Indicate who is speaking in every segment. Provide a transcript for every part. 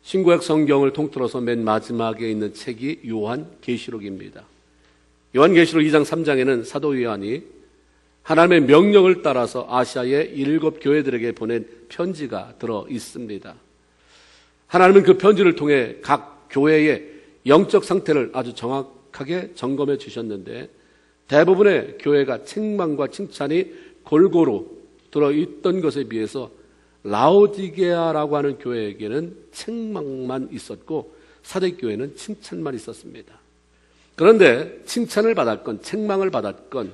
Speaker 1: 신구약 성경을 통틀어서 맨 마지막에 있는 책이 요한계시록입니다. 요한계시록 2장 3장에는 사도 요한이 하나님의 명령을 따라서 아시아의 7 교회들에게 보낸 편지가 들어 있습니다. 하나님은 그 편지를 통해 각 교회의 영적 상태를 아주 정확하게 점검해 주셨는데, 대부분의 교회가 책망과 칭찬이 골고루 들어있던 것에 비해서 라오디게아라고 하는 교회에게는 책망만 있었고 사대교회는 칭찬만 있었습니다. 그런데 칭찬을 받았건 책망을 받았건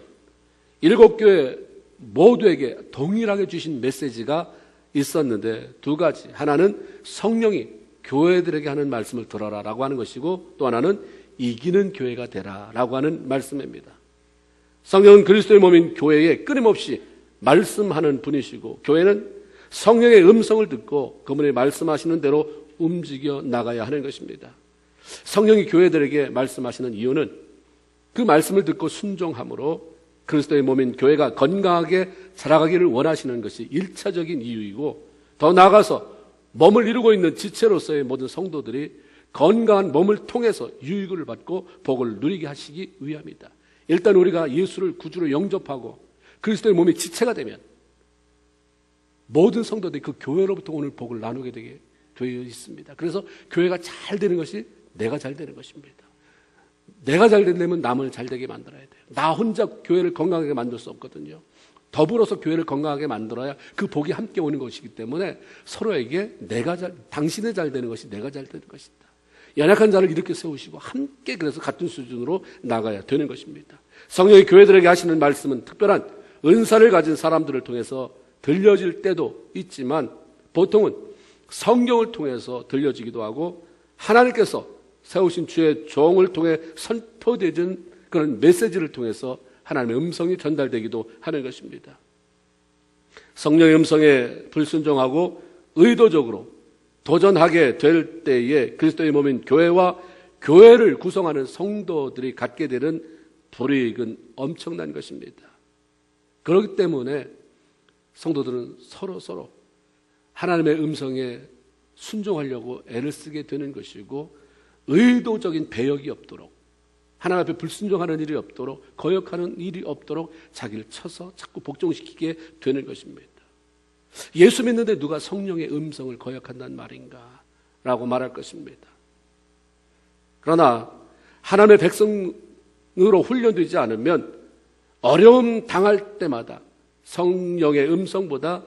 Speaker 1: 7 교회 모두에게 동일하게 주신 메시지가 있었는데 두 가지. 하나는 성령이 교회들에게 하는 말씀을 들어라라고 하는 것이고, 또 하나는 이기는 교회가 되라라고 하는 말씀입니다. 성령은 그리스도의 몸인 교회에 끊임없이 말씀하는 분이시고, 교회는 성령의 음성을 듣고 그분이 말씀하시는 대로 움직여 나가야 하는 것입니다. 성령이 교회들에게 말씀하시는 이유는 그 말씀을 듣고 순종함으로 그리스도의 몸인 교회가 건강하게 자라가기를 원하시는 것이 1차적인 이유이고, 더 나아가서 몸을 이루고 있는 지체로서의 모든 성도들이 건강한 몸을 통해서 유익을 받고 복을 누리게 하시기 위함이다. 일단 우리가 예수를 구주로 영접하고 그리스도의 몸이 지체가 되면 모든 성도들이 그 교회로부터 오늘 복을 나누게 되게 되어 있습니다. 그래서 교회가 잘 되는 것이 내가 잘 되는 것입니다. 내가 잘 되려면 남을 잘 되게 만들어야 돼요. 나 혼자 교회를 건강하게 만들 수 없거든요. 더불어서 교회를 건강하게 만들어야 그 복이 함께 오는 것이기 때문에 서로에게 당신의 잘 되는 것이 내가 잘 되는 것이다. 연약한 자를 이렇게 세우시고 함께 그래서 같은 수준으로 나가야 되는 것입니다. 성령이 교회들에게 하시는 말씀은 특별한 은사를 가진 사람들을 통해서 들려질 때도 있지만, 보통은 성경을 통해서 들려지기도 하고 하나님께서 세우신 주의 종을 통해 선포되는 그런 메시지를 통해서 하나님의 음성이 전달되기도 하는 것입니다. 성령의 음성에 불순종하고 의도적으로 도전하게 될 때에 그리스도의 몸인 교회와 교회를 구성하는 성도들이 갖게 되는 불이익은 엄청난 것입니다. 그렇기 때문에 성도들은 서로 하나님의 음성에 순종하려고 애를 쓰게 되는 것이고, 의도적인 배역이 없도록, 하나님 앞에 불순종하는 일이 없도록, 거역하는 일이 없도록 자기를 쳐서 자꾸 복종시키게 되는 것입니다. 예수 믿는데 누가 성령의 음성을 거역한다는 말인가? 라고 말할 것입니다. 그러나 하나님의 백성으로 훈련되지 않으면 어려움 당할 때마다 성령의 음성보다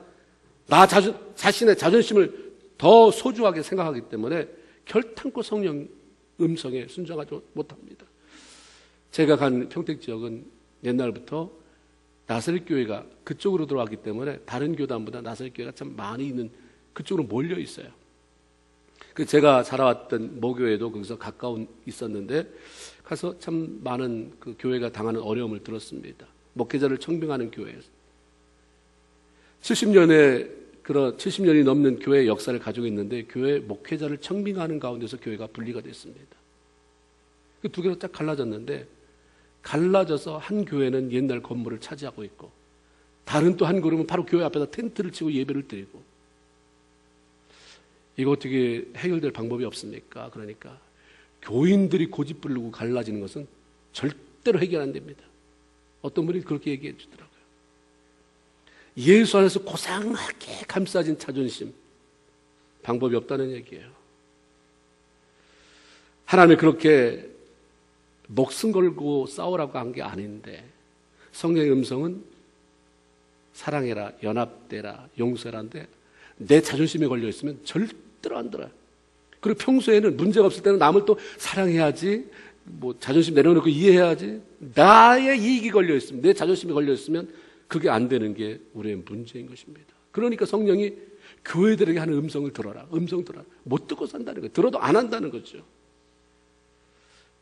Speaker 1: 나 자신의 자존심을 더 소중하게 생각하기 때문에 결탄코 성령 음성에 순종하지 못합니다. 제가 간 평택 지역은 옛날부터 나사렛 교회가 그쪽으로 들어왔기 때문에 다른 교단보다 나사렛 교회가 참 많이 있는, 그쪽으로 몰려 있어요. 제가 살아왔던 모교회도 거기서 가까운 있었는데 가서 참 많은 그 교회가 당하는 어려움을 들었습니다. 목회자를 청빙하는 교회에서 70년이 넘는 교회의 역사를 가지고 있는데 교회 목회자를 청빙하는 가운데서 교회가 분리가 됐습니다. 그 두 개로 딱 갈라졌는데, 갈라져서 한 교회는 옛날 건물을 차지하고 있고 다른 또 한 그룹은 바로 교회 앞에다 텐트를 치고 예배를 드리고, 이거 어떻게 해결될 방법이 없습니까? 그러니까 교인들이 고집 부리고 갈라지는 것은 절대로 해결 안 됩니다. 어떤 분이 그렇게 얘기해 주더라고요. 예수 안에서 고상하게 감싸진 자존심, 방법이 없다는 얘기예요. 하나님이 그렇게 목숨 걸고 싸우라고 한 게 아닌데, 성령의 음성은 사랑해라, 연합되라, 용서라는데 내 자존심에 걸려 있으면 절대로 안 들어요. 그리고 평소에는 문제가 없을 때는 남을 또 사랑해야지, 자존심 내려놓고 이해해야지, 나의 이익이 걸려 있으면, 내 자존심이 걸려 있으면 그게 안 되는 게 우리의 문제인 것입니다. 그러니까 성령이 교회들에게 하는 음성을 들어라, 음성 들어라. 못 듣고 산다는 거예요. 들어도 안 한다는 거죠.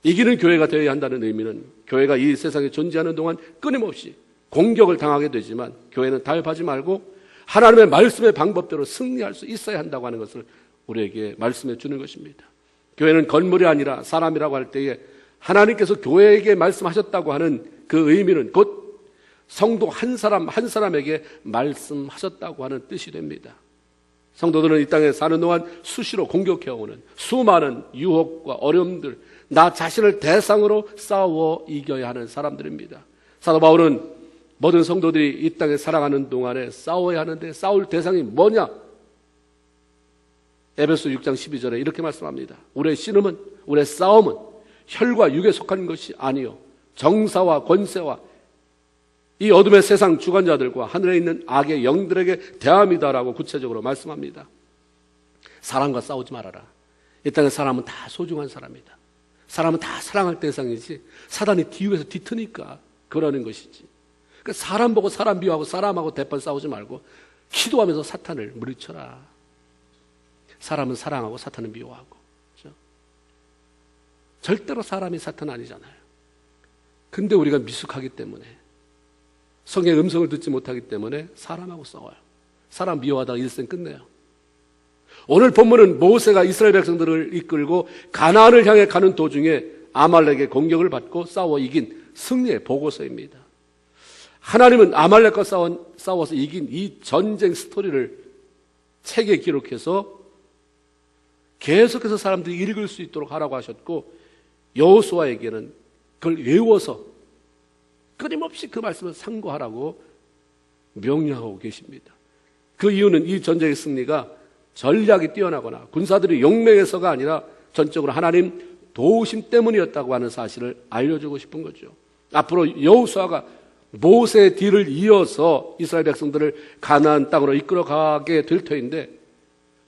Speaker 1: 이기는 교회가 되어야 한다는 의미는 교회가 이 세상에 존재하는 동안 끊임없이 공격을 당하게 되지만 교회는 타협하지 말고 하나님의 말씀의 방법대로 승리할 수 있어야 한다고 하는 것을 우리에게 말씀해 주는 것입니다. 교회는 건물이 아니라 사람이라고 할 때에 하나님께서 교회에게 말씀하셨다고 하는 그 의미는 곧 성도 한 사람 한 사람에게 말씀하셨다고 하는 뜻이 됩니다. 성도들은 이 땅에 사는 동안 수시로 공격해오는 수많은 유혹과 어려움들, 나 자신을 대상으로 싸워 이겨야 하는 사람들입니다. 사도 바울은 모든 성도들이 이 땅에 살아가는 동안에 싸워야 하는데 싸울 대상이 뭐냐? 에베소 6장 12절에 이렇게 말씀합니다. 우리의 씨름은, 우리의 싸움은 혈과 육에 속한 것이 아니요 정사와 권세와 이 어둠의 세상 주관자들과 하늘에 있는 악의 영들에게 대함이다라고 구체적으로 말씀합니다. 사람과 싸우지 말아라. 이 땅에 사람은 다 소중한 사람이다. 사람은 다 사랑할 대상이지 사단이 뒤에서 뒤트니까 그러는 것이지. 그러니까 사람 보고 사람 미워하고 사람하고 대판 싸우지 말고 기도하면서 사탄을 물리쳐라. 사람은 사랑하고 사탄은 미워하고. 그렇죠? 절대로 사람이 사탄 아니잖아요. 근데 우리가 미숙하기 때문에 성경의 음성을 듣지 못하기 때문에 사람하고 싸워요. 사람 미워하다가 일생 끝내요. 오늘 본문은 모세가 이스라엘 백성들을 이끌고 가나안을 향해 가는 도중에 아말렉의 공격을 받고 싸워 이긴 승리의 보고서입니다. 하나님은 아말렉과 싸워서 이긴 이 전쟁 스토리를 책에 기록해서 계속해서 사람들이 읽을 수 있도록 하라고 하셨고 여호수아에게는 그걸 외워서 끊임없이 그 말씀을 상고하라고 명령하고 계십니다. 그 이유는 이 전쟁의 승리가 전략이 뛰어나거나 군사들이 용맹해서가 아니라 전적으로 하나님 도우심 때문이었다고 하는 사실을 알려주고 싶은 거죠. 앞으로 여호수아가 모세의 뒤를 이어서 이스라엘 백성들을 가나안 땅으로 이끌어가게 될 터인데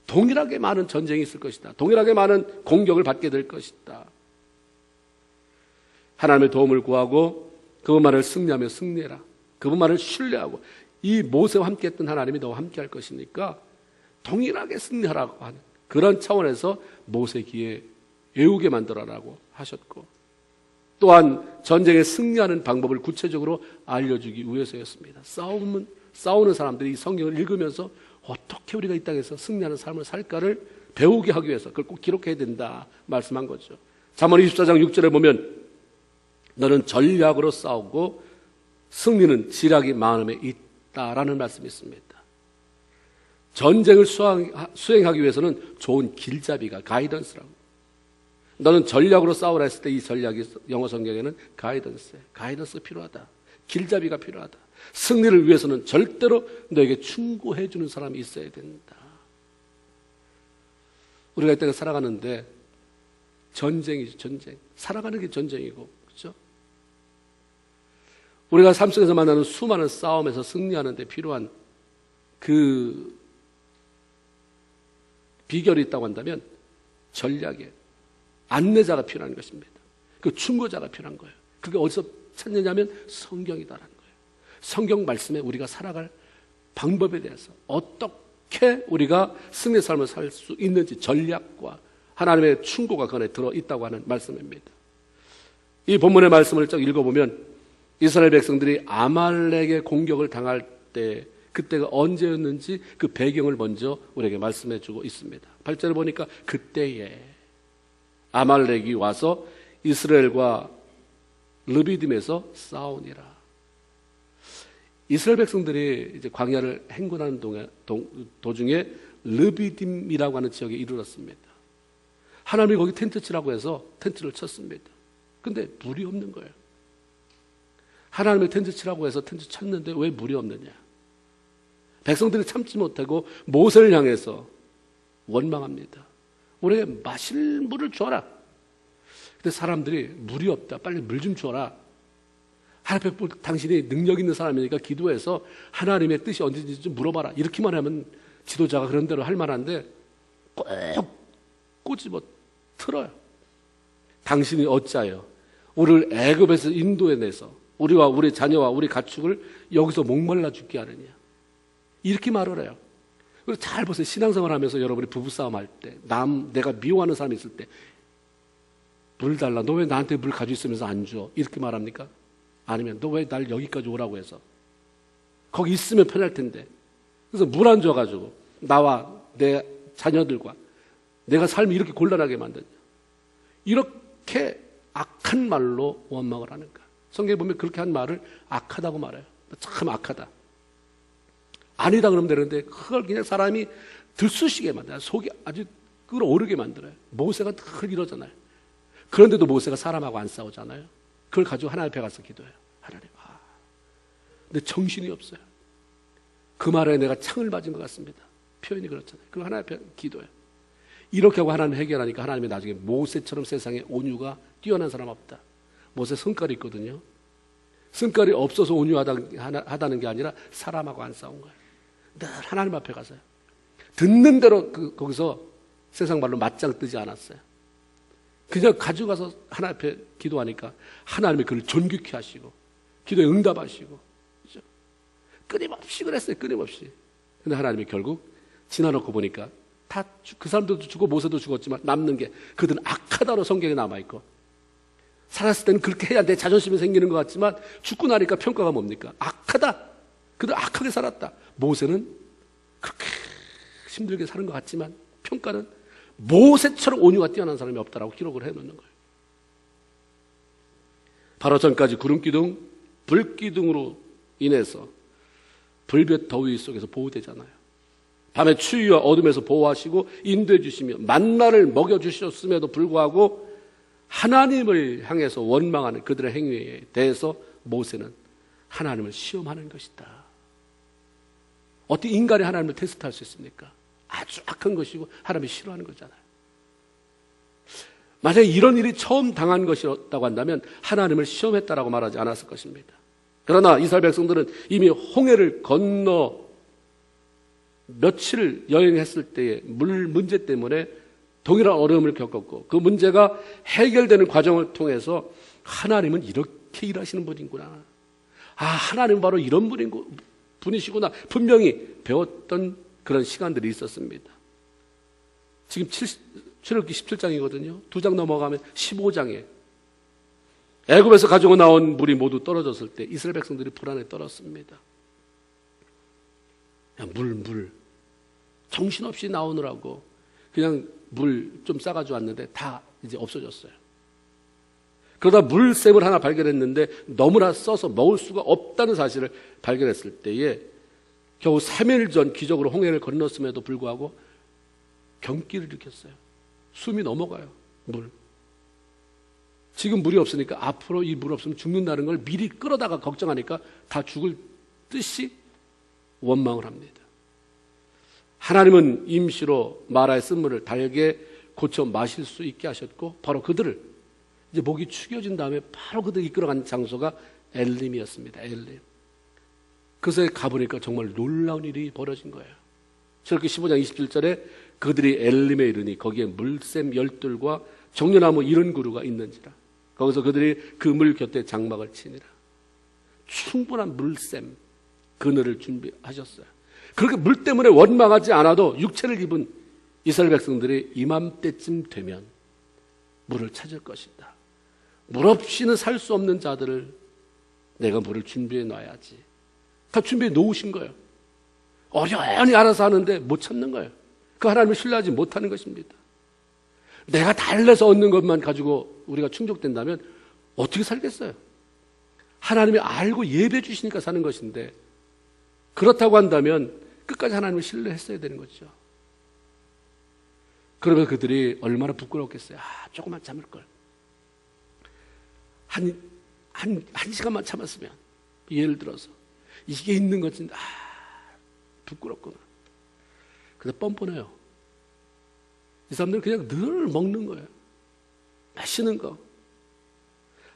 Speaker 1: 동일하게 많은 전쟁이 있을 것이다. 동일하게 많은 공격을 받게 될 것이다. 하나님의 도움을 구하고 그분만을 승리하며 승리해라. 그분만을 신뢰하고 이 모세와 함께했던 하나님이 너와 함께할 것이니까 동일하게 승리하라고 하는 그런 차원에서 모세 귀에 외우게 만들어라고 하셨고 또한 전쟁에 승리하는 방법을 구체적으로 알려주기 위해서였습니다. 싸우는 사람들이 이 성경을 읽으면서 어떻게 우리가 이 땅에서 승리하는 삶을 살까를 배우게 하기 위해서 그걸 꼭 기록해야 된다 말씀한 거죠. 잠언 24장 6절에 보면 너는 전략으로 싸우고 승리는 지략이 마음에 있다라는 말씀이 있습니다. 전쟁을 수행하기 위해서는 좋은 길잡이가 가이던스라고. 너는 전략으로 싸우라 했을 때 이 전략이 영어 성경에는 가이던스가 필요하다. 길잡이가 필요하다. 승리를 위해서는 절대로 너에게 충고해 주는 사람이 있어야 된다. 우리가 이 땅에 살아가는데 전쟁이죠. 전쟁. 살아가는 게 전쟁이고 그렇죠? 우리가 삶 속에서 만나는 수많은 싸움에서 승리하는 데 필요한 그 비결이 있다고 한다면 전략에 안내자가 필요한 것입니다. 그 충고자가 필요한 거예요. 그게 어디서 찾느냐면 성경이다라는 거예요. 성경 말씀에 우리가 살아갈 방법에 대해서 어떻게 우리가 승리의 삶을 살 수 있는지 전략과 하나님의 충고가 그 안에 들어있다고 하는 말씀입니다. 이 본문의 말씀을 쭉 읽어보면 이스라엘 백성들이 아말렉의 공격을 당할 때 그때가 언제였는지 그 배경을 먼저 우리에게 말씀해 주고 있습니다. 8절을 보니까 그때에 아말렉이 와서 이스라엘과 르비딤에서 싸우니라. 이스라엘 백성들이 이제 광야를 행군하는 도중에 르비딤이라고 하는 지역에 이르렀습니다. 하나님이 거기 텐트 치라고 해서 텐트를 쳤습니다. 근데 물이 없는 거예요. 하나님의 텐트 치라고 해서 텐트 쳤는데 왜 물이 없느냐? 백성들이 참지 못하고 모세를 향해서 원망합니다. 우리에게 마실 물을 줘라. 근데 사람들이 물이 없다. 빨리 물 좀 줘라. 하나님 앞에 당신이 능력 있는 사람이니까 기도해서 하나님의 뜻이 언제든지 좀 물어봐라. 이렇게만 하면 지도자가 그런 대로 할 만한데 꼭 꼬집어 틀어요. 당신이 어찌하여 우리를 애굽에서 인도해내서 우리와 우리 자녀와 우리 가축을 여기서 목말라 죽게 하느냐. 이렇게 말을 해요. 그리고 잘 보세요. 신앙생활 하면서 여러분이 부부싸움 할 때, 내가 미워하는 사람이 있을 때, 물 달라. 너 왜 나한테 물 가지고 있으면서 안 줘? 이렇게 말합니까? 아니면 너 왜 날 여기까지 오라고 해서? 거기 있으면 편할 텐데. 그래서 물 안 줘가지고 나와 내 자녀들과 내가 삶이 이렇게 곤란하게 만드냐. 이렇게 악한 말로 원망을 하는가. 성경에 보면 그렇게 한 말을 악하다고 말해요. 참 악하다. 아니다 그러면 되는데 그걸 그냥 사람이 들쑤시게 만들어요. 속이 아주 끓어오르게 만들어요. 모세가 늘 이러잖아요. 그런데도 모세가 사람하고 안 싸우잖아요. 그걸 가지고 하나님 앞에 가서 기도해요. 하나님, 근데 정신이 없어요. 그 말에 내가 창을 맞은 것 같습니다. 표현이 그렇잖아요. 그리고 하나님 앞에 기도해요. 이렇게 하고 하나님 해결하니까 하나님이 나중에 모세처럼 세상에 온유가 뛰어난 사람 없다. 모세 성깔이 있거든요. 성깔이 없어서 온유하다는 게 아니라 사람하고 안 싸운 거예요. 늘 하나님 앞에 가서요. 듣는 대로 거기서 세상 말로 맞짱 뜨지 않았어요. 그냥 가져가서 하나님 앞에 기도하니까 하나님이 그를 존귀케 하시고 기도에 응답하시고, 그렇죠? 끊임없이 그랬어요. 끊임없이. 근데 하나님이 결국 지나놓고 보니까 다 그 사람들도 죽고 모세도 죽었지만 남는 게 그들은 악하다로 성경에 남아있고, 살았을 때는 그렇게 해야 내 자존심이 생기는 것 같지만 죽고 나니까 평가가 뭡니까? 악하다. 그들 악하게 살았다. 모세는 그렇게 힘들게 사는 것 같지만 평가는 모세처럼 온유가 뛰어난 사람이 없다라고 기록을 해놓는 거예요. 바로 전까지 구름기둥, 불기둥으로 인해서 불볕 더위 속에서 보호되잖아요. 밤에 추위와 어둠에서 보호하시고 인도해 주시며 만나를 먹여주셨음에도 불구하고 하나님을 향해서 원망하는 그들의 행위에 대해서 모세는 하나님을 시험하는 것이다. 어떻게 인간이 하나님을 테스트할 수 있습니까? 아주 악한 것이고 하나님이 싫어하는 거잖아요. 만약에 이런 일이 처음 당한 것이었다고 한다면 하나님을 시험했다라고 말하지 않았을 것입니다. 그러나 이스라엘 백성들은 이미 홍해를 건너 며칠 여행했을 때의 물 문제 때문에 동일한 어려움을 겪었고, 그 문제가 해결되는 과정을 통해서 하나님은 이렇게 일하시는 분이구나, 하나님은 바로 이런 분이시구나 분명히 배웠던 그런 시간들이 있었습니다. 지금 출애굽기 17장이거든요. 2장 넘어가면 15장에 애굽에서 가지고 나온 물이 모두 떨어졌을 때 이스라엘 백성들이 불안에 떨었습니다. 물 정신없이 나오느라고 그냥 물 좀 싸가지고 왔는데 다 이제 없어졌어요. 그러다 물샘을 하나 발견했는데 너무나 써서 먹을 수가 없다는 사실을 발견했을 때에 겨우 3일 전 기적으로 홍해를 건넜음에도 불구하고 병기를 일으켰어요. 숨이 넘어가요. 지금 물이 없으니까 앞으로 이 물 없으면 죽는다는 걸 미리 끌어다가 걱정하니까 다 죽을 듯이 원망을 합니다. 하나님은 임시로 마라의 쓴물을 달게 고쳐 마실 수 있게 하셨고, 바로 그들을 이제 목이 축여진 다음에 바로 그들을 이끌어간 장소가 엘림이었습니다. 엘림. 그래서 가보니까 정말 놀라운 일이 벌어진 거예요. 저렇게 15장 27절에 그들이 엘림에 이르니 거기에 물샘 열둘과 정려나무 70그루가 있는지라. 거기서 그들이 그 물 곁에 장막을 치니라. 충분한 물샘 그늘을 준비하셨어요. 그렇게 물 때문에 원망하지 않아도 육체를 입은 이스라엘 백성들이 이맘때쯤 되면 물을 찾을 것이다. 물 없이는 살 수 없는 자들을 내가 물을 준비해 놔야지. 다 준비해 놓으신 거예요. 어련히 알아서 하는데 못 찾는 거예요. 그 하나님을 신뢰하지 못하는 것입니다. 내가 달래서 얻는 것만 가지고 우리가 충족된다면 어떻게 살겠어요? 하나님이 알고 예배해 주시니까 사는 것인데, 그렇다고 한다면 끝까지 하나님을 신뢰했어야 되는 거죠. 그러면 그들이 얼마나 부끄럽겠어요. 조금만 참을걸. 한 시간만 참았으면, 예를 들어서 이게 있는 것인데 부끄럽구나. 근데 뻔뻔해요. 이 사람들은 그냥 늘 먹는 거예요. 마시는 거.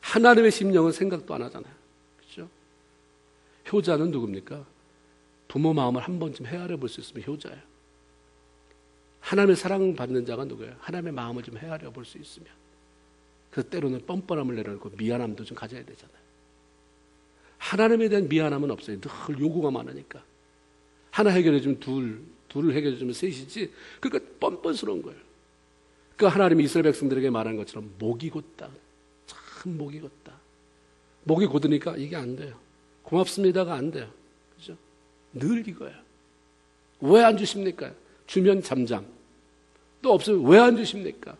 Speaker 1: 하나님의 심령은 생각도 안 하잖아요. 그렇죠? 효자는 누굽니까? 부모 마음을 한 번쯤 헤아려 볼 수 있으면 효자예요. 하나님의 사랑받는 자가 누구예요? 하나님의 마음을 좀 헤아려 볼 수 있으면. 그래서 때로는 뻔뻔함을 내려놓고 미안함도 좀 가져야 되잖아요. 하나님에 대한 미안함은 없어요. 늘 요구가 많으니까. 하나 해결해주면 둘을 해결해주면 셋이지. 그러니까 뻔뻔스러운 거예요. 그 하나님이 이스라엘 백성들에게 말한 것처럼 목이 곧다. 참 목이 곧다. 목이 곧으니까 이게 안 돼요. 고맙습니다가 안 돼요. 그죠? 늘 이거예요. 왜 안 주십니까? 주면 잠잠. 또 없으면 왜 안 주십니까?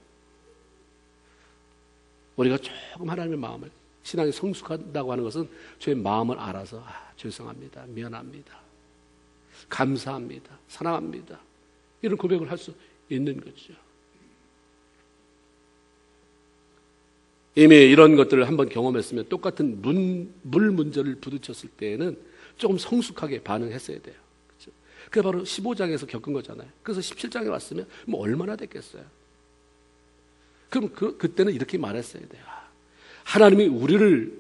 Speaker 1: 우리가 조금 하나님의 마음을, 신앙이 성숙하다고 하는 것은 저의 마음을 알아서 죄송합니다. 미안합니다. 감사합니다. 사랑합니다. 이런 고백을 할 수 있는 거죠. 이미 이런 것들을 한번 경험했으면 똑같은 물 문제를 부딪혔을 때에는 조금 성숙하게 반응했어야 돼요. 그렇죠? 그게 바로 15장에서 겪은 거잖아요. 그래서 17장에 왔으면 뭐 얼마나 됐겠어요. 그럼 그때는 이렇게 말했어야 돼요. 하나님이 우리를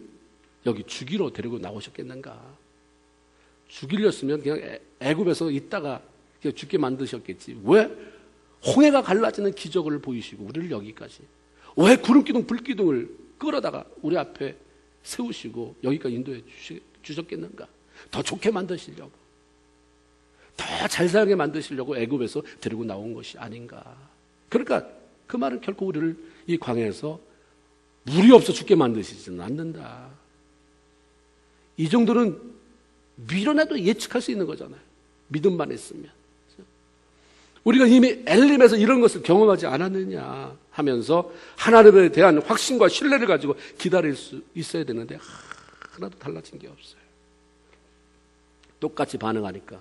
Speaker 1: 여기 죽이러 데리고 나오셨겠는가? 죽이렸으면 그냥 애굽에서 있다가 그냥 죽게 만드셨겠지. 왜 홍해가 갈라지는 기적을 보이시고 우리를 여기까지, 왜 구름기둥 불기둥을 끌어다가 우리 앞에 세우시고 여기까지 인도해 주셨겠는가? 더 좋게 만드시려고, 더 잘 살게 만드시려고 애굽에서 데리고 나온 것이 아닌가. 그러니까 그 말은 결코 우리를 이 광야에서 물이 없어 죽게 만드시지는 않는다. 이 정도는 미련해도 예측할 수 있는 거잖아요. 믿음만 있으면. 우리가 이미 엘림에서 이런 것을 경험하지 않았느냐 하면서 하나님에 대한 확신과 신뢰를 가지고 기다릴 수 있어야 되는데 하나도 달라진 게 없어요. 똑같이 반응하니까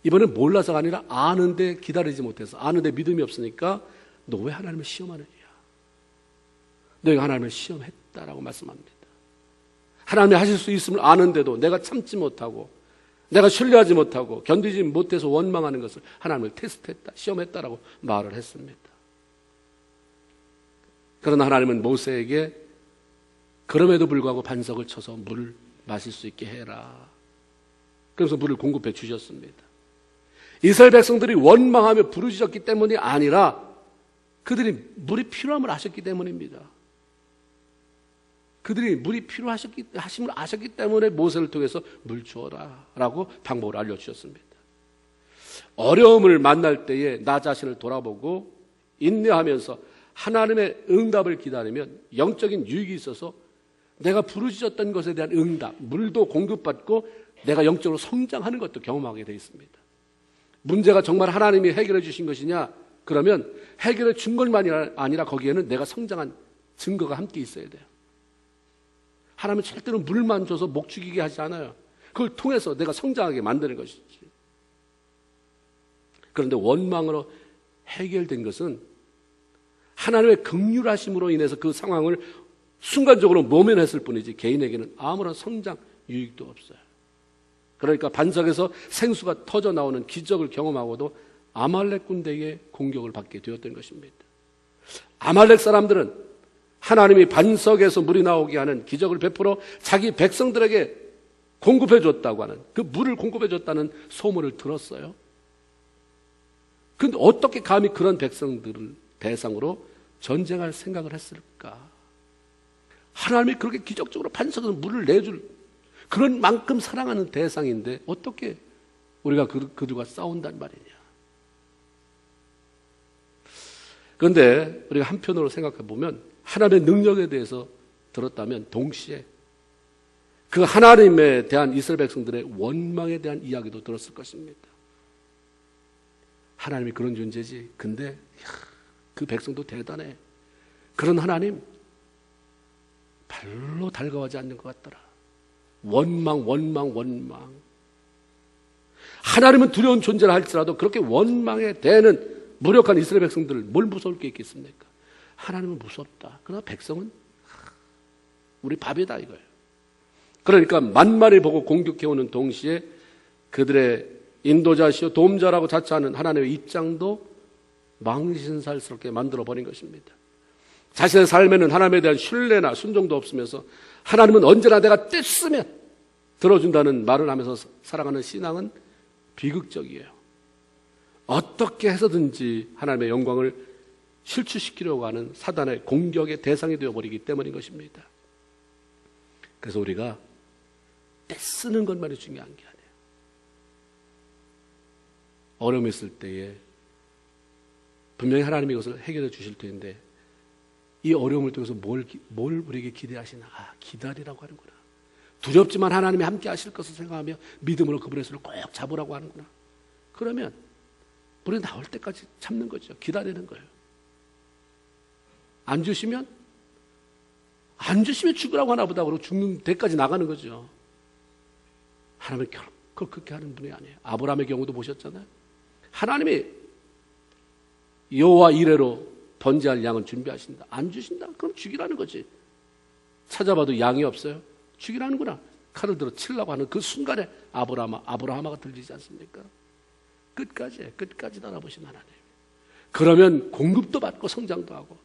Speaker 1: 이번엔 몰라서가 아니라 아는데 기다리지 못해서, 아는데 믿음이 없으니까 너 왜 하나님을 시험하느냐, 너희가 하나님을 시험했다라고 말씀합니다. 하나님이 하실 수 있음을 아는데도 내가 참지 못하고, 내가 신뢰하지 못하고, 견디지 못해서 원망하는 것을 하나님을 테스트했다, 시험했다라고 말을 했습니다. 그러나 하나님은 모세에게 그럼에도 불구하고 반석을 쳐서 물을 마실 수 있게 해라. 그래서 물을 공급해 주셨습니다. 이스라엘 백성들이 원망하며 부르짖었기 때문이 아니라 그들이 물이 필요함을 아셨기 때문입니다. 그들이 물이 필요하심을 아셨기 때문에 모세를 통해서 물 주어라 라고 방법을 알려주셨습니다. 어려움을 만날 때에 나 자신을 돌아보고 인내하면서 하나님의 응답을 기다리면 영적인 유익이 있어서 내가 부르짖었던 것에 대한 응답, 물도 공급받고 내가 영적으로 성장하는 것도 경험하게 되어 있습니다. 문제가 정말 하나님이 해결해 주신 것이냐? 그러면 해결해 준 것만이 아니라 거기에는 내가 성장한 증거가 함께 있어야 돼요. 하나님은 절대로 물만 줘서 목 죽이게 하지 않아요. 그걸 통해서 내가 성장하게 만드는 것이지. 그런데 원망으로 해결된 것은 하나님의 긍휼하심으로 인해서 그 상황을 순간적으로 모면했을 뿐이지 개인에게는 아무런 성장 유익도 없어요. 그러니까 반석에서 생수가 터져 나오는 기적을 경험하고도 아말렉 군대에게 공격을 받게 되었던 것입니다. 아말렉 사람들은 하나님이 반석에서 물이 나오게 하는 기적을 베풀어 자기 백성들에게 공급해 줬다고 하는, 그 물을 공급해 줬다는 소문을 들었어요. 그런데 어떻게 감히 그런 백성들을 대상으로 전쟁할 생각을 했을까? 하나님이 그렇게 기적적으로 반석에서 물을 내줄 그런 만큼 사랑하는 대상인데 어떻게 우리가 그들과 싸운단 말이냐. 그런데 우리가 한편으로 생각해 보면 하나님의 능력에 대해서 들었다면 동시에 그 하나님에 대한 이스라엘 백성들의 원망에 대한 이야기도 들었을 것입니다. 하나님이 그런 존재지. 근데 그 백성도 대단해. 그런 하나님 별로 달가워하지 않는 것 같더라. 원망. 하나님은 두려운 존재라 할지라도 그렇게 원망에 대는 무력한 이스라엘 백성들을 뭘 무서울 게 있겠습니까? 하나님은 무섭다. 그러나 백성은 우리 밥이다 이거예요. 그러니까 만만히 보고 공격해오는 동시에 그들의 인도자시오 도움자라고 자처하는 하나님의 입장도 망신살스럽게 만들어버린 것입니다. 자신의 삶에는 하나님에 대한 신뢰나 순종도 없으면서 하나님은 언제나 내가 뗐으면 들어준다는 말을 하면서 살아가는 신앙은 비극적이에요. 어떻게 해서든지 하나님의 영광을 실추시키려고 하는 사단의 공격의 대상이 되어버리기 때문인 것입니다. 그래서 우리가 떼쓰는 것만이 중요한 게 아니에요. 어려움이 있을 때에 분명히 하나님이 이것을 해결해 주실 텐데 이 어려움을 통해서 뭘 우리에게 기대하시나? 기다리라고 하는구나. 두렵지만 하나님이 함께 하실 것을 생각하며 믿음으로 그분의 손을 꼭 잡으라고 하는구나. 그러면 물이 나올 때까지 참는 거죠. 기다리는 거예요. 안 주시면 죽으라고 하나 보다 그러고 죽는 데까지 나가는 거죠. 하나님은 결코 그렇게 하는 분이 아니에요. 아브라함의 경우도 보셨잖아요. 하나님이 여호와 이레로 번제할 양은 준비하신다. 안 주신다? 그럼 죽이라는 거지. 찾아봐도 양이 없어요. 죽이라는구나. 칼을 들어 치려고 하는 그 순간에 아브라함아가 들리지 않습니까? 끝까지 달아보신 하나님. 그러면 공급도 받고 성장도 하고,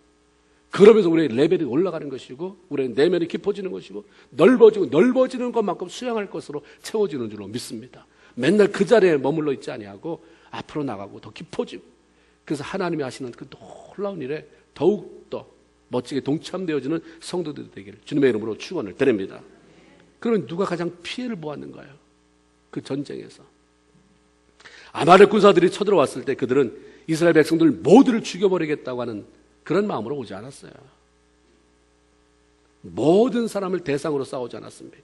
Speaker 1: 그러면서 우리의 레벨이 올라가는 것이고, 우리의 내면이 깊어지는 것이고, 넓어지는 것만큼 수양할 것으로 채워지는 줄로 믿습니다. 맨날 그 자리에 머물러 있지 아니하고 앞으로 나가고 더 깊어지고, 그래서 하나님이 하시는 그 놀라운 일에 더욱더 멋지게 동참되어지는 성도들이 되기를 주님의 이름으로 축원을 드립니다. 그러면 누가 가장 피해를 보았는가요? 그 전쟁에서 아말렉 군사들이 쳐들어왔을 때 그들은 이스라엘 백성들 모두를 죽여버리겠다고 하는 그런 마음으로 오지 않았어요. 모든 사람을 대상으로 싸우지 않았습니다.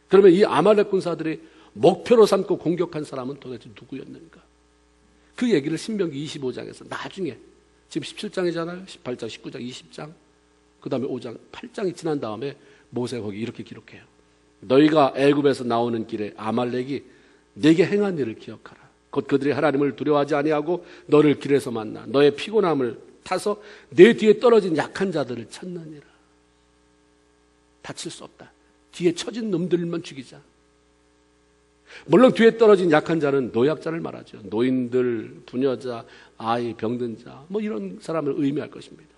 Speaker 1: 그러면 이 아말렉 군사들이 목표로 삼고 공격한 사람은 도대체 누구였는가? 그 얘기를 신명기 25장에서 나중에, 지금 17장이잖아요. 18장, 19장, 20장, 그 다음에 5장, 8장이 지난 다음에 모세가 거기 이렇게 기록해요. 너희가 애굽에서 나오는 길에 아말렉이 네게 행한 일을 기억하라. 곧 그들이 하나님을 두려워하지 아니하고 너를 길에서 만나 너의 피곤함을 타서 내 뒤에 떨어진 약한 자들을 찾느니라. 다칠 수 없다. 뒤에 처진 놈들만 죽이자. 물론 뒤에 떨어진 약한 자는 노약자를 말하죠. 노인들, 부녀자, 아이, 병든 자, 뭐 이런 사람을 의미할 것입니다.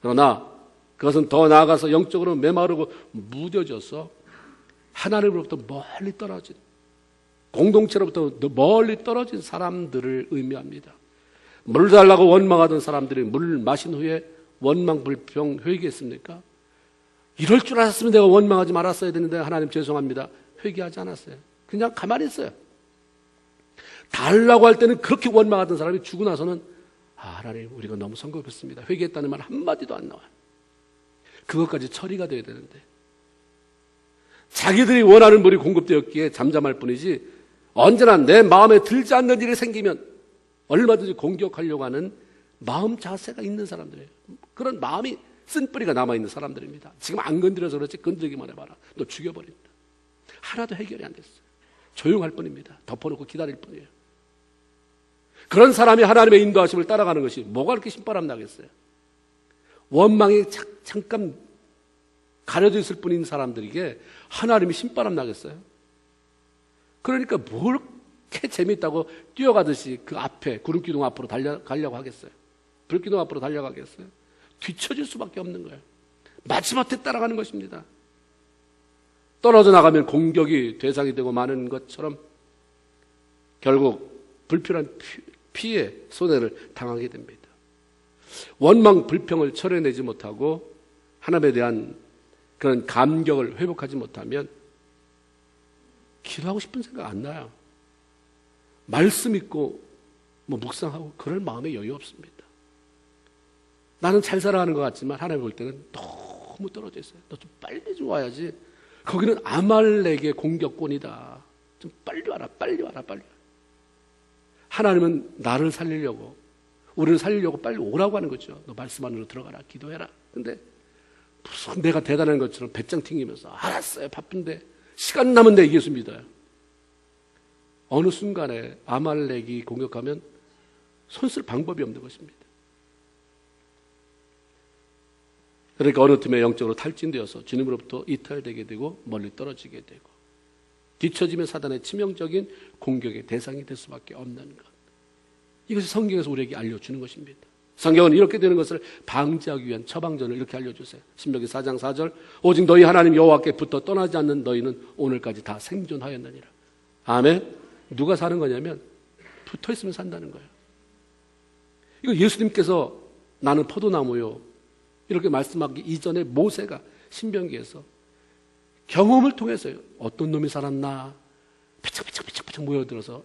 Speaker 1: 그러나 그것은 더 나아가서 영적으로 메마르고 무뎌져서 하나님으로부터 멀리 떨어진, 공동체로부터 멀리 떨어진 사람들을 의미합니다. 물 달라고 원망하던 사람들이 물 마신 후에 원망, 불평, 회개했습니까? 이럴 줄 알았으면 내가 원망하지 말았어야 되는데 하나님 죄송합니다. 회개하지 않았어요. 그냥 가만히 있어요. 달라고 할 때는 그렇게 원망하던 사람이 죽고 나서는 하나님 우리가 너무 성급했습니다. 회개했다는 말 한마디도 안 나와요. 그것까지 처리가 돼야 되는데 자기들이 원하는 물이 공급되었기에 잠잠할 뿐이지 언제나 내 마음에 들지 않는 일이 생기면 얼마든지 공격하려고 하는 마음 자세가 있는 사람들이에요. 그런 마음이 쓴뿌리가 남아있는 사람들입니다. 지금 안 건드려서 그렇지 건드리기만 해봐라. 너 죽여버린다. 하나도 해결이 안 됐어요. 조용할 뿐입니다. 덮어놓고 기다릴 뿐이에요. 그런 사람이 하나님의 인도하심을 따라가는 것이 뭐가 그렇게 신바람 나겠어요? 원망이 잠깐 가려져 있을 뿐인 사람들에게 하나님이 신바람 나겠어요? 그러니까 뭘 이렇게 재미있다고 뛰어가듯이 그 앞에 구름기둥 앞으로 달려가려고 하겠어요? 불기둥 앞으로 달려가겠어요? 뒤처질 수밖에 없는 거예요. 마지막에 따라가는 것입니다. 떨어져 나가면 공격이 대상이 되고 마는 것처럼 결국 불필요한 피해, 손해를 당하게 됩니다. 원망, 불평을 철회내지 못하고 하나님에 대한 그런 감격을 회복하지 못하면 기도하고 싶은 생각 안 나요. 말씀 읽고 뭐 묵상하고 그럴 마음에 여유 없습니다. 나는 잘 살아가는 것 같지만 하나님 볼 때는 너무 떨어져 있어요. 너 좀 빨리 좀 와야지. 거기는 아말렉의 공격권이다. 좀 빨리 와라, 빨리 와라, 빨리 와라. 하나님은 나를 살리려고, 우리를 살리려고 빨리 오라고 하는 거죠. 너 말씀 안으로 들어가라, 기도해라. 근데 무슨 내가 대단한 것처럼 배짱 튕기면서 알았어요, 바쁜데 시간 남은데 예수 믿어요. 어느 순간에 아말렉이 공격하면 손 쓸 방법이 없는 것입니다. 그러니까 어느 틈에 영적으로 탈진되어서 주님으로부터 이탈되게 되고 멀리 떨어지게 되고 뒤처지면 사단의 치명적인 공격의 대상이 될 수밖에 없는 것. 이것이 성경에서 우리에게 알려주는 것입니다. 성경은 이렇게 되는 것을 방지하기 위한 처방전을 이렇게 알려주세요. 신명기 4장 4절 오직 너희 하나님 여호와께 붙어 떠나지 않는 너희는 오늘까지 다 생존하였느니라. 아멘. 누가 사는 거냐면 붙어있으면 산다는 거예요. 이거 예수님께서 나는 포도나무요 이렇게 말씀하기 이전에 모세가 신명기에서 경험을 통해서요. 어떤 놈이 살았나 피착 모여들어서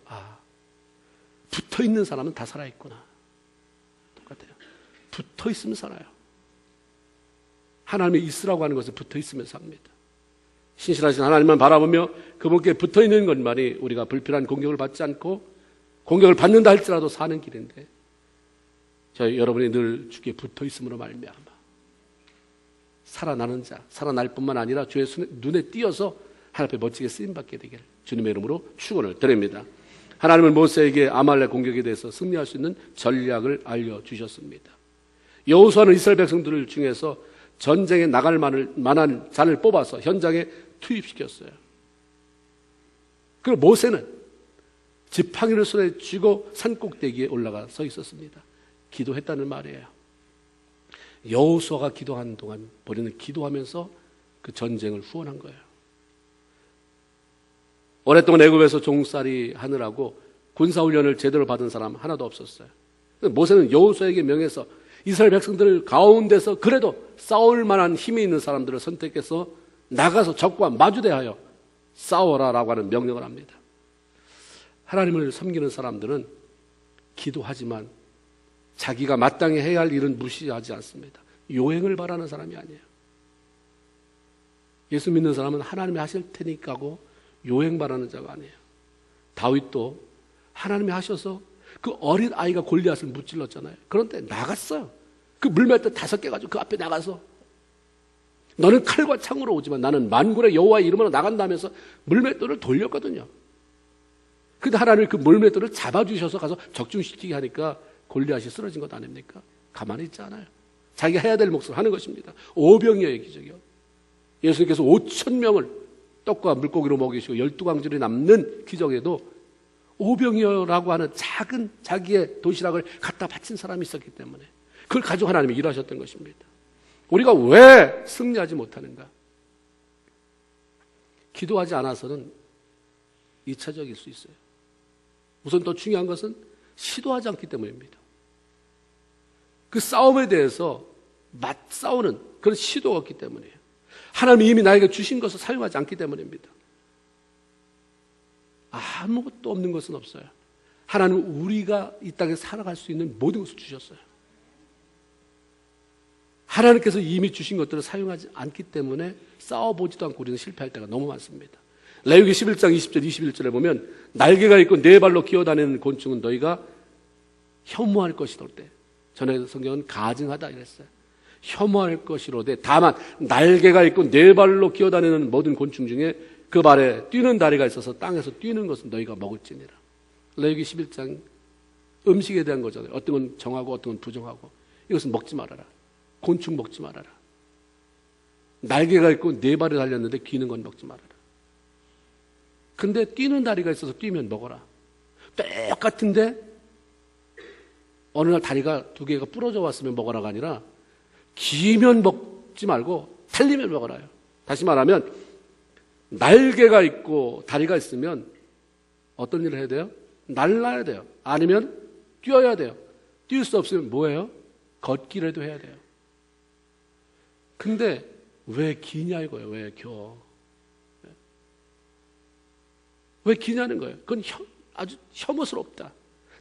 Speaker 1: 붙어있는 사람은 다 살아있구나. 똑같아요. 붙어있으면 살아요. 하나님의 있으라고 하는 것은 붙어있으면 삽니다. 신실하신 하나님만 바라보며 그분께 붙어있는 것만이 우리가 불필요한 공격을 받지 않고 공격을 받는다 할지라도 사는 길인데 여러분이 늘 주께 붙어있음으로 말미암아 살아나는 자, 살아날 뿐만 아니라 주의 눈에 띄어서 하나님 앞에 멋지게 쓰임받게 되기를 주님의 이름으로 축원을 드립니다. 하나님은 모세에게 아말렉 공격에 대해서 승리할 수 있는 전략을 알려주셨습니다. 여호수아는 이스라엘 백성들을 중에서 전쟁에 나갈 만한 자를 뽑아서 현장에 투입시켰어요. 그리고 모세는 지팡이를 손에 쥐고 산꼭대기에 올라가 서 있었습니다. 기도했다는 말이에요. 여호수아가 기도하는 동안 우리는 기도하면서 그 전쟁을 후원한 거예요. 오랫동안 애굽에서 종살이 하느라고 군사훈련을 제대로 받은 사람 하나도 없었어요. 모세는 여호수아에게 명해서 이스라엘 백성들 가운데서 그래도 싸울 만한 힘이 있는 사람들을 선택해서 나가서 적과 마주대하여 싸워라라고 하는 명령을 합니다. 하나님을 섬기는 사람들은 기도하지만 자기가 마땅히 해야 할 일은 무시하지 않습니다. 요행을 바라는 사람이 아니에요. 예수 믿는 사람은 하나님이 하실 테니까 하고 요행 바라는 자가 아니에요. 다윗도 하나님이 하셔서 그 어린 아이가 골리앗을 무찔렀잖아요. 그런데 나갔어요. 그 물맷돌 5개 가지고 그 앞에 나가서 너는 칼과 창으로 오지만 나는 만군의 여호와의 이름으로 나간다면서 물맷돌을 돌렸거든요. 근데 하나님이 그 물맷돌을 잡아주셔서 가서 적중시키게 하니까 골리앗이 쓰러진 것 아닙니까? 가만히 있지 않아요. 자기가 해야 될 몫을 하는 것입니다. 오병이어의 기적이요. 예수님께서 5,000명을 떡과 물고기로 먹이시고 12광줄이 남는 기적에도 오병이어라고 하는 작은 자기의 도시락을 갖다 바친 사람이 있었기 때문에 그걸 가지고 하나님이 일하셨던 것입니다. 우리가 왜 승리하지 못하는가? 기도하지 않아서는 2차적일 수 있어요. 우선 더 중요한 것은 시도하지 않기 때문입니다. 그 싸움에 대해서 맞싸우는 그런 시도가 없기 때문이에요. 하나님이 이미 나에게 주신 것을 사용하지 않기 때문입니다. 아무것도 없는 것은 없어요. 하나님은 우리가 이 땅에 살아갈 수 있는 모든 것을 주셨어요. 하나님께서 이미 주신 것들을 사용하지 않기 때문에 싸워보지도 않고 우리는 실패할 때가 너무 많습니다. 레위기 11장 20절 21절에 보면 날개가 있고 네 발로 기어다니는 곤충은 너희가 혐오할 것이로되, 전에 성경은 가증하다 이랬어요. 혐오할 것이로되 다만 날개가 있고 네 발로 기어다니는 모든 곤충 중에 그 발에 뛰는 다리가 있어서 땅에서 뛰는 것은 너희가 먹을지니라. 레위기 11장 음식에 대한 거잖아요. 어떤 건 정하고 어떤 건 부정하고. 이것은 먹지 말아라. 곤충 먹지 말아라. 날개가 있고 네 발이 달렸는데 기는 건 먹지 말아라. 근데 뛰는 다리가 있어서 뛰면 먹어라. 똑같은데 어느 날 다리가 2개가 부러져 왔으면 먹어라가 아니라 기면 먹지 말고 달리면 먹어라요. 다시 말하면 날개가 있고 다리가 있으면 어떤 일을 해야 돼요? 날라야 돼요. 아니면 뛰어야 돼요. 뛸 수 없으면 뭐예요? 걷기라도 해야 돼요. 근데 왜 기냐 이거예요. 왜 겨? 왜 기냐는 거예요. 그건 아주 혐오스럽다.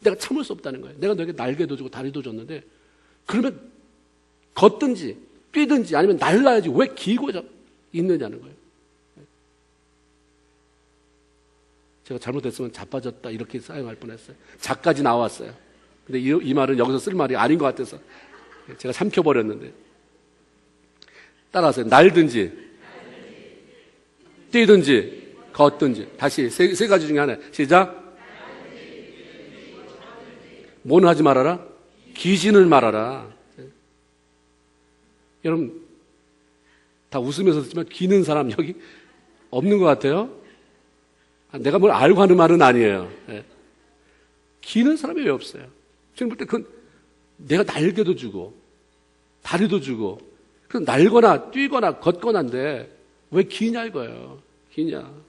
Speaker 1: 내가 참을 수 없다는 거예요. 내가 너에게 날개도 주고 다리도 줬는데 그러면 걷든지 뛰든지 아니면 날라야지 왜 기고 있느냐는 거예요. 제가 잘못했으면 자빠졌다 이렇게 사용할 뻔했어요. 자까지 나왔어요. 근데 이 말은 여기서 쓸 말이 아닌 것 같아서 제가 삼켜버렸는데. 따라하세요. 날든지 뛰든지 걷든지. 다시 세 가지 중에 하나. 시작. 뭐는 하지 말아라? 기진을 말아라. 여러분 다 웃으면서 듣지만 기는 사람 여기 없는 것 같아요. 내가 뭘 알고 하는 말은 아니에요. 기는 사람이 왜 없어요? 지금 볼 때 그건 내가 날개도 주고 다리도 주고 그 날거나 뛰거나 걷거나인데 왜 기냐 이거예요. 기냐.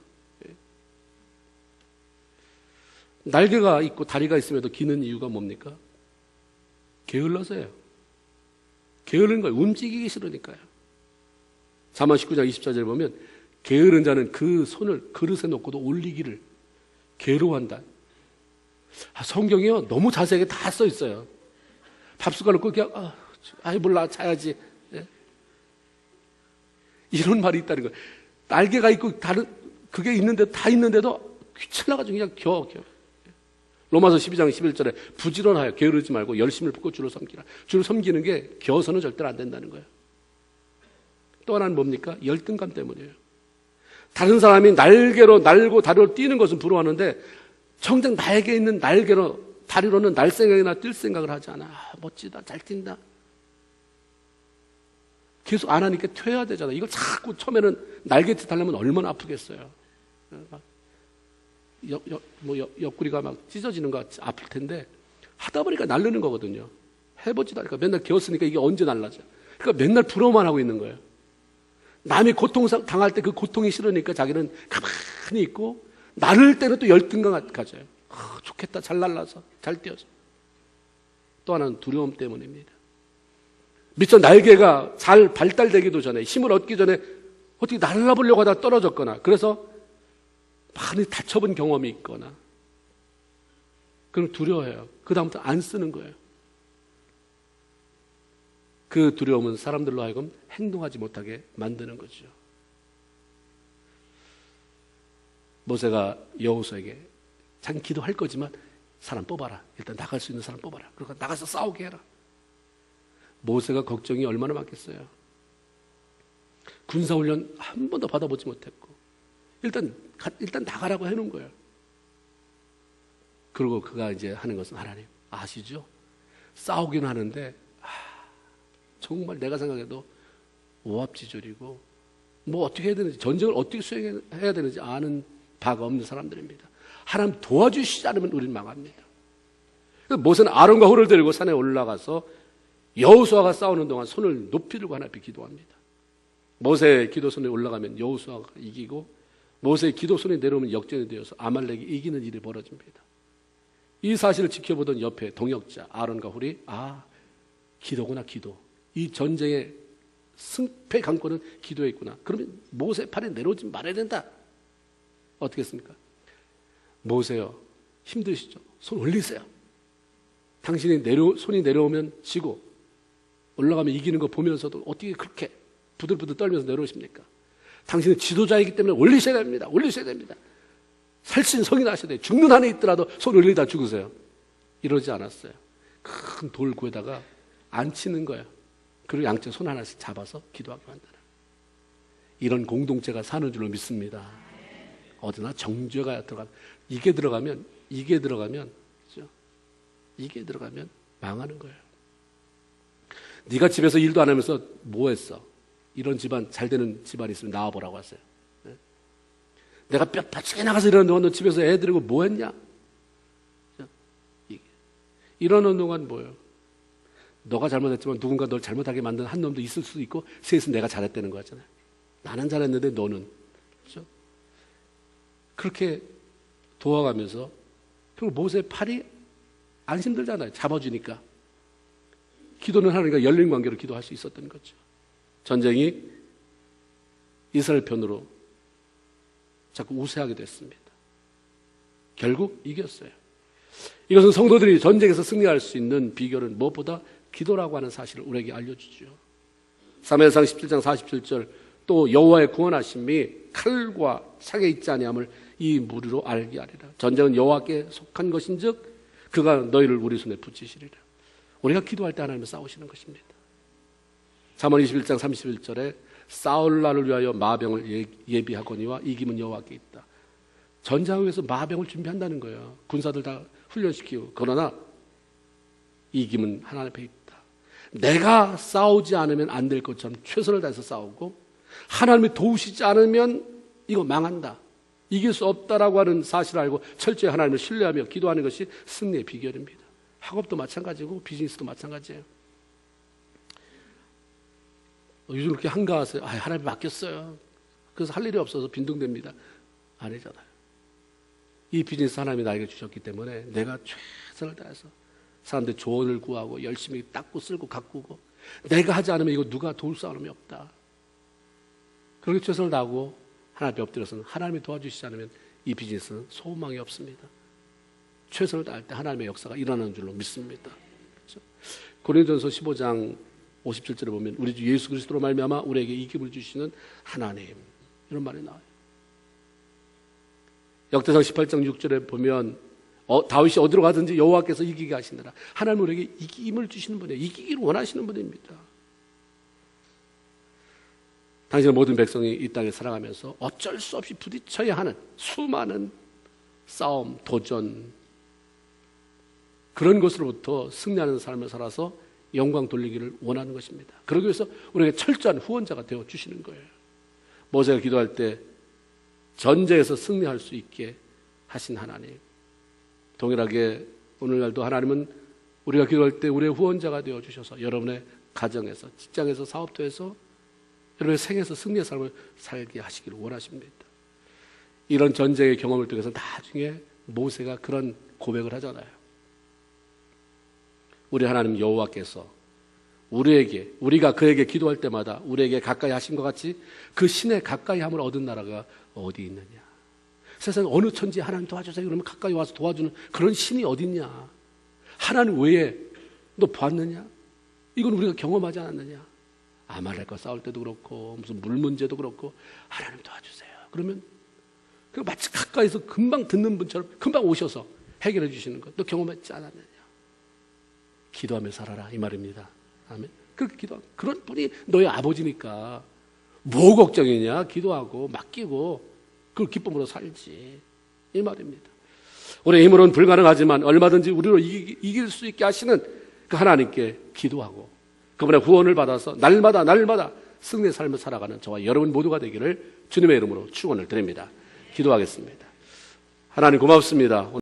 Speaker 1: 날개가 있고 다리가 있음에도 기는 이유가 뭡니까? 게을러서요. 게으른 거예요. 움직이기 싫으니까요. 잠언 19장 24절에 보면 게으른 자는 그 손을 그릇에 놓고도 올리기를 괴로워한다. 성경이요 너무 자세하게 다 써 있어요. 밥숟갈 놓고 그냥 몰라 자야지. 예? 이런 말이 있다는 거예요. 날개가 있고 다른 그게 있는데 다 있는데도 귀찮아가지고 그냥 겨. 로마서 12장 11절에 부지런하여 게으르지 말고 열심을 붓고 주를 섬기라. 주를 섬기는 게 겨서는 절대로 안 된다는 거예요. 또 하나는 뭡니까? 열등감 때문이에요. 다른 사람이 날개로 날고 다리로 뛰는 것은 부러워하는데 정작 나에게 있는 날개로, 다리로는 날 생각이나 뛸 생각을 하지 않아. 멋지다, 잘 뛴다. 계속 안 하니까 퇴해야 되잖아. 이걸 자꾸 처음에는 날개짓 하려면 얼마나 아프겠어요. 막 옆구리가 막 찢어지는 것 같이 아플 텐데 하다 보니까 날르는 거거든요. 해보지도 않으니까 맨날 겨웠으니까 이게 언제 날라져. 그러니까 맨날 부러워만 하고 있는 거예요. 남이 고통 당할 때 그 고통이 싫으니까 자기는 가만히 있고 나를 때는 또 열등감 가져요. 좋겠다, 잘 날라서, 잘 뛰어서. 또 하나는 두려움 때문입니다. 미처 날개가 잘 발달되기도 전에, 힘을 얻기 전에 어떻게 날아보려고 하다가 떨어졌거나, 그래서 많이 다쳐본 경험이 있거나, 그럼 두려워해요. 그 다음부터 안 쓰는 거예요. 그 두려움은 사람들로 하여금 행동하지 못하게 만드는 거죠. 모세가 여호수아에게 자기 기도할 거지만 사람 뽑아라. 일단 나갈 수 있는 사람 뽑아라. 그러니까 나가서 싸우게 해라. 모세가 걱정이 얼마나 많겠어요. 군사훈련 한 번도 받아보지 못했고 일단 나가라고 해놓은 거예요. 그리고 그가 이제 하는 것은 하나님 아시죠? 싸우긴 하는데 정말 내가 생각해도 오합지졸이고 뭐 어떻게 해야 되는지, 전쟁을 어떻게 수행해야 되는지 아는 바가 없는 사람들입니다. 하나님 도와주시지 않으면 우리는 망합니다. 모세는 아론과 홀을 데리고 산에 올라가서 여호수아가 싸우는 동안 손을 높이 들고 하나님께 기도합니다. 모세의 기도손에 올라가면 여호수아가 이기고 모세의 기도손에 내려오면 역전이 되어서 아말렉이 이기는 일이 벌어집니다. 이 사실을 지켜보던 옆에 동역자 아론과 홀이 기도구나, 기도. 이 전쟁의 승패 관건은 기도에 있구나. 그러면 모세 팔에 내려오지 말아야 된다. 어떻게 했습니까? 모세요, 힘드시죠? 손 올리세요. 당신이 손이 내려오면 지고 올라가면 이기는 거 보면서도 어떻게 그렇게 부들부들 떨면서 내려오십니까? 당신은 지도자이기 때문에 올리셔야 됩니다. 올리셔야 됩니다. 살신 성인하셔야 돼요. 죽는 한에 있더라도 손 올리다 죽으세요. 이러지 않았어요. 큰 돌 구에다가 앉히는 거예요. 그리고 양쪽 손 하나씩 잡아서 기도하게 만드는, 이런 공동체가 사는 줄로 믿습니다. 어디나 정죄가 이게 들어가면 그렇죠? 이게 들어가면 망하는 거예요. 네가 집에서 일도 안 하면서 뭐 했어? 이런 집안, 잘 되는 집안이 있으면 나와보라고 하세요. 네? 내가 뼈 빠지게 나가서 이러는 동안 너 집에서 애 데리고 뭐 했냐? 이러는 동안 뭐예요? 너가 잘못했지만 누군가 널 잘못하게 만든 한 놈도 있을 수도 있고, 셋은 내가 잘했다는 거잖아요. 나는 잘했는데 너는. 그렇죠? 그렇게 도와가면서, 그리고 모세의 팔이 안 힘들잖아요. 잡아주니까. 기도는 하나님과 열린 관계로 기도할 수 있었던 거죠. 전쟁이 이스라엘 편으로 자꾸 우세하게 됐습니다. 결국 이겼어요. 이것은 성도들이 전쟁에서 승리할 수 있는 비결은 무엇보다 기도라고 하는 사실을 우리에게 알려주죠. 사무엘상 17장 47절, 또 여호와의 구원하심이 칼과 창에 있지 아니함을 이 무리로 알게 하리라. 전쟁은 여호와께 속한 것인즉 그가 너희를 우리 손에 붙이시리라. 우리가 기도할 때 하나님은 싸우시는 것입니다. 잠언 21장 31절에 싸울 날을 위하여 마병을 예비하거니와 이김은 여호와께 있다. 전장에서 마병을 준비한다는 거예요. 군사들 다 훈련시키고. 그러나 이김은 하나님 앞에 있다. 내가 싸우지 않으면 안 될 것처럼 최선을 다해서 싸우고, 하나님이 도우시지 않으면 이거 망한다, 이길 수 없다라고 하는 사실을 알고 철저히 하나님을 신뢰하며 기도하는 것이 승리의 비결입니다. 학업도 마찬가지고 비즈니스도 마찬가지예요. 요즘 그렇게 한가하세요. 하나님이 맡겼어요. 그래서 할 일이 없어서 빈둥댑니다. 아니잖아요. 이 비즈니스 하나님이 나에게 주셨기 때문에 내가 최선을 다해서 사람들 조언을 구하고 열심히 닦고 쓸고 가꾸고, 내가 하지 않으면 이거 누가 도울 사람이 없다. 그렇게 최선을 다하고 하나님 앞에 엎드려서는 하나님이 도와주시지 않으면 이 비즈니스는 소망이 없습니다. 최선을 다할 때 하나님의 역사가 일어나는 줄로 믿습니다. 그렇죠? 고린도전서 15장 57절에 보면 우리 주 예수 그리스도로 말미암아 우리에게 이김을 주시는 하나님, 이런 말이 나와요. 역대상 18장 6절에 보면 다윗이 어디로 가든지 여호와께서 이기게 하시느라. 하나님은 우리에게 이김을 주시는 분이에요. 이기기를 원하시는 분입니다. 당신의 모든 백성이 이 땅을 살아가면서 어쩔 수 없이 부딪혀야 하는 수많은 싸움, 도전, 그런 것으로부터 승리하는 삶을 살아서 영광 돌리기를 원하는 것입니다. 그러기 위해서 우리에게 철저한 후원자가 되어 주시는 거예요. 모세가 기도할 때 전쟁에서 승리할 수 있게 하신 하나님, 동일하게 오늘날도 하나님은 우리가 기도할 때 우리의 후원자가 되어 주셔서 여러분의 가정에서, 직장에서, 사업터에서, 여러분의 생에서 승리의 삶을 살게 하시기를 원하십니다. 이런 전쟁의 경험을 통해서 나중에 모세가 그런 고백을 하잖아요. 우리 하나님 여호와께서 우리가 그에게 기도할 때마다 우리에게 가까이 하신 것 같이 그 신의 가까이 함을 얻은 나라가 어디 있느냐. 세상에 어느 천지에 하나님 도와주세요 그러면 가까이 와서 도와주는 그런 신이 어디 있냐. 하나님 외에 너 봤느냐? 이건 우리가 경험하지 않았느냐. 아말렉과 싸울 때도 그렇고 무슨 물 문제도 그렇고 하나님 도와주세요. 그러면 그 마치 가까이서 금방 듣는 분처럼 금방 오셔서 해결해 주시는 것 너 경험하지 않았느냐. 기도하며 살아라 이 말입니다. 아멘. 그렇게 기도하고 그런 분이 너의 아버지니까 뭐 걱정이냐. 기도하고 맡기고 그걸 기쁨으로 살지 이 말입니다. 우리의 힘으로는 불가능하지만 얼마든지 우리로 이길 수 있게 하시는 그 하나님께 기도하고 그분의 구원을 받아서 날마다 승리의 삶을 살아가는 저와 여러분 모두가 되기를 주님의 이름으로 축원을 드립니다. 기도하겠습니다. 하나님 고맙습니다.